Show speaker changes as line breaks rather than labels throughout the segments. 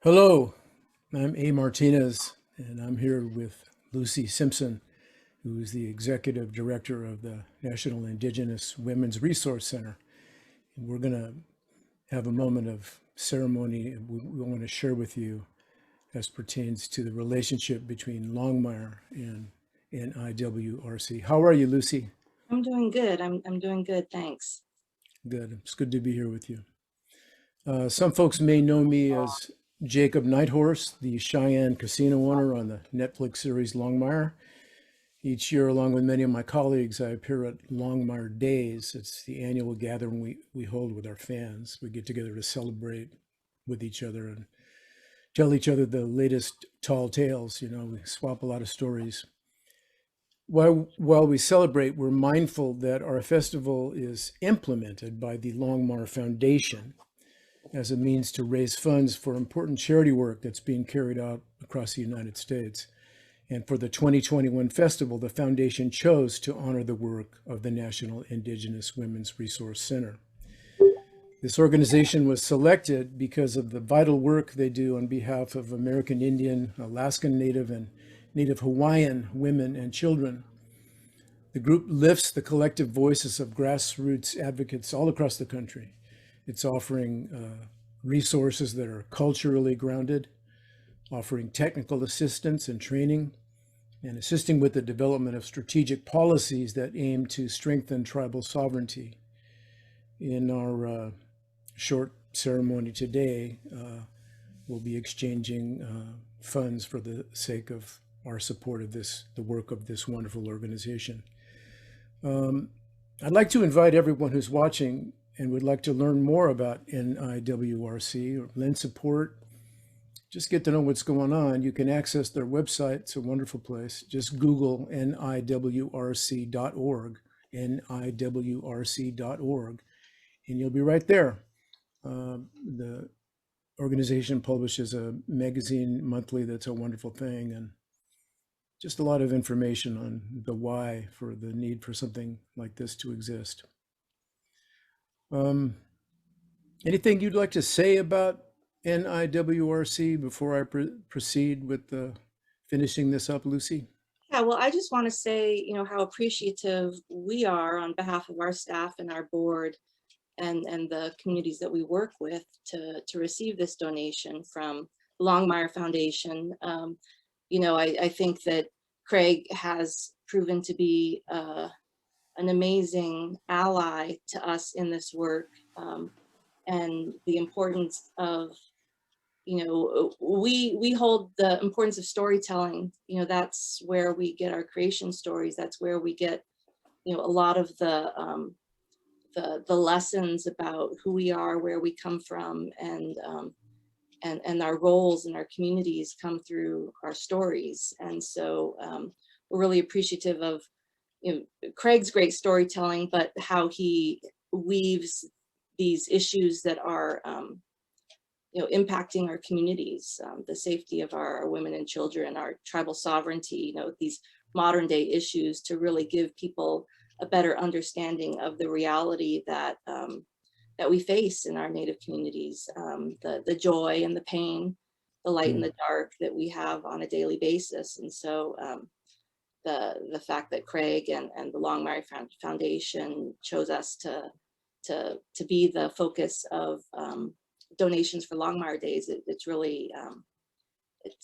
Hello, I'm A. Martinez, and I'm here with Lucy Simpson, who is the Executive Director of the National Indigenous Women's Resource Center. And we're going to have a moment of ceremony we want to share with you as pertains to the relationship between Longmire and NIWRC. How are you, Lucy?
I'm doing good. I'm doing good, thanks.
Good. It's good to be here with you. Some folks may know me as Jacob Nighthorse, the Cheyenne casino owner on the Netflix series Longmire. Each year, along with many of my colleagues, I appear at Longmire Days. It's the annual gathering we hold with our fans. We get together to celebrate with each other and tell each other the latest tall tales. We swap a lot of stories. While we celebrate, we're mindful that our festival is implemented by the Longmire Foundation as a means to raise funds for important charity work that's being carried out across the United States. And for the 2021 festival, the foundation chose to honor the work of the National Indigenous Women's Resource Center. This organization was selected because of the vital work they do on behalf of American Indian, Alaskan Native, and Native Hawaiian women and children. The group lifts the collective voices of grassroots advocates all across the country. It's offering resources that are culturally grounded, offering technical assistance and training, and assisting with the development of strategic policies that aim to strengthen tribal sovereignty. In our short ceremony today, we'll be exchanging funds for the sake of our support of the work of this wonderful organization. I'd like to invite everyone who's watching and would like to learn more about NIWRC or lend support, just get to know what's going on, you can access their website. It's a wonderful place. Just Google niwrc.org, niwrc.org, and you'll be right there. The organization publishes a magazine monthly that's a wonderful thing, and just a lot of information on the why for the need for something like this to exist. Anything you'd like to say about NIWRC before I proceed with finishing this up, Lucy?
Yeah, well, I just want to say, how appreciative we are on behalf of our staff and our board and the communities that we work with to receive this donation from Longmire Foundation. I think that Craig has proven to be an amazing ally to us in this work, and the importance of, we hold the importance of storytelling. That's where we get our creation stories. That's where we get, a lot of the lessons about who we are, where we come from, and our roles in our communities come through our stories. And so we're really appreciative of Craig's great storytelling, but how he weaves these issues that are impacting our communities, the safety of our women and children, our tribal sovereignty, these modern day issues, to really give people a better understanding of the reality that that we face in our Native communities, the joy and the pain, the light and the dark that we have on a daily basis. And so the fact that Craig and the Longmire Foundation chose us to be the focus of donations for Longmire Days, it's really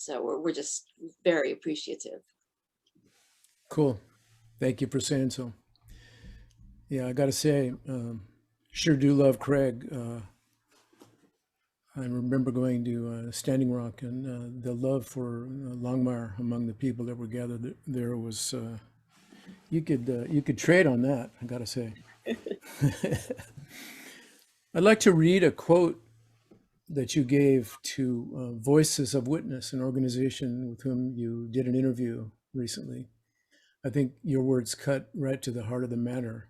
we're just very appreciative.
Cool. Thank you for saying so. Yeah, I got to say, sure do love Craig. I remember going to Standing Rock, and the love for Longmire among the people that were gathered there was you could trade on that, I got to say. I'd like to read a quote that you gave to Voices of Witness, an organization with whom you did an interview recently. I think your words cut right to the heart of the matter.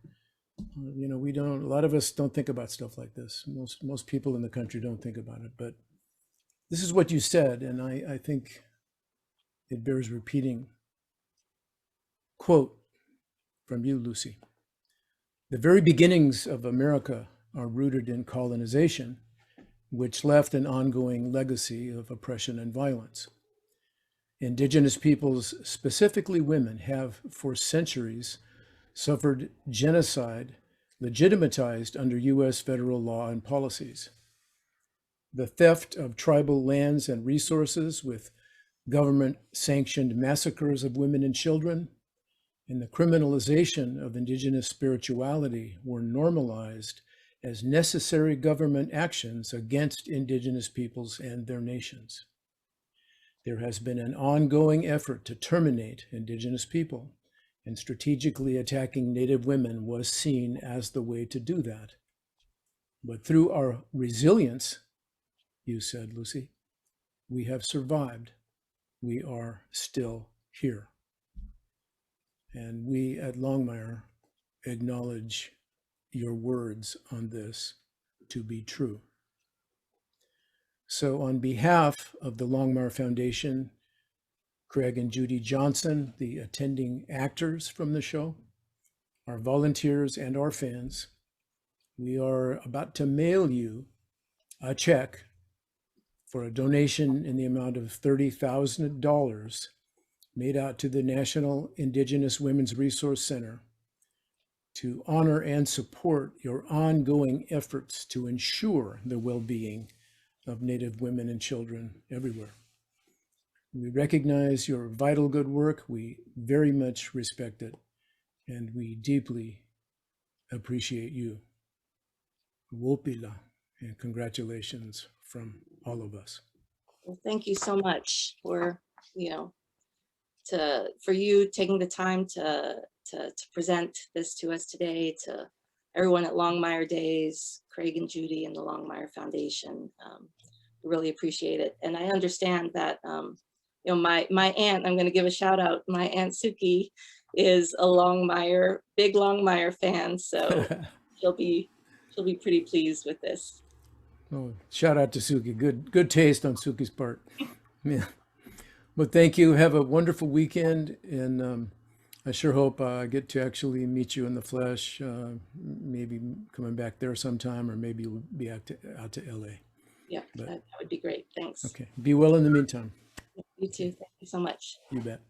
A lot of us don't think about stuff like this. Most people in the country don't think about it, but this is what you said, and I think it bears repeating. Quote from you, Lucy: "The very beginnings of America are rooted in colonization, which left an ongoing legacy of oppression and violence. Indigenous peoples, specifically women, have for centuries suffered genocide legitimatized under U.S. federal law and policies. The theft of tribal lands and resources with government-sanctioned massacres of women and children, and the criminalization of Indigenous spirituality were normalized as necessary government actions against Indigenous peoples and their nations. There has been an ongoing effort to terminate Indigenous people, and strategically attacking Native women was seen as the way to do that. But through our resilience, you said, Lucy, we have survived. We are still here. And we at Longmire acknowledge your words on this to be true. So on behalf of the Longmire Foundation, Craig and Judy Johnson, the attending actors from the show, our volunteers and our fans, we are about to mail you a check for a donation in the amount of $30,000 made out to the National Indigenous Women's Resource Center to honor and support your ongoing efforts to ensure the well-being of Native women and children everywhere. We recognize your vital good work. We very much respect it, and we deeply appreciate you. Wopila, and congratulations from all of us.
Well, thank you so much for, for you taking the time to present this to us today, to everyone at Longmire Days, Craig and Judy and the Longmire Foundation. Really appreciate it. And I understand that, my aunt, I'm going to give a shout out, my Aunt Suki is a big Longmire fan. So she'll be pretty pleased with this.
Oh, shout out to Suki. Good taste on Suki's part. Yeah. But thank you. Have a wonderful weekend. And I sure hope I get to actually meet you in the flesh, maybe coming back there sometime, or maybe we'll be out to LA.
Yeah, that would be great. Thanks.
Okay. Be well in the meantime.
You too. Thank you so much.
You bet.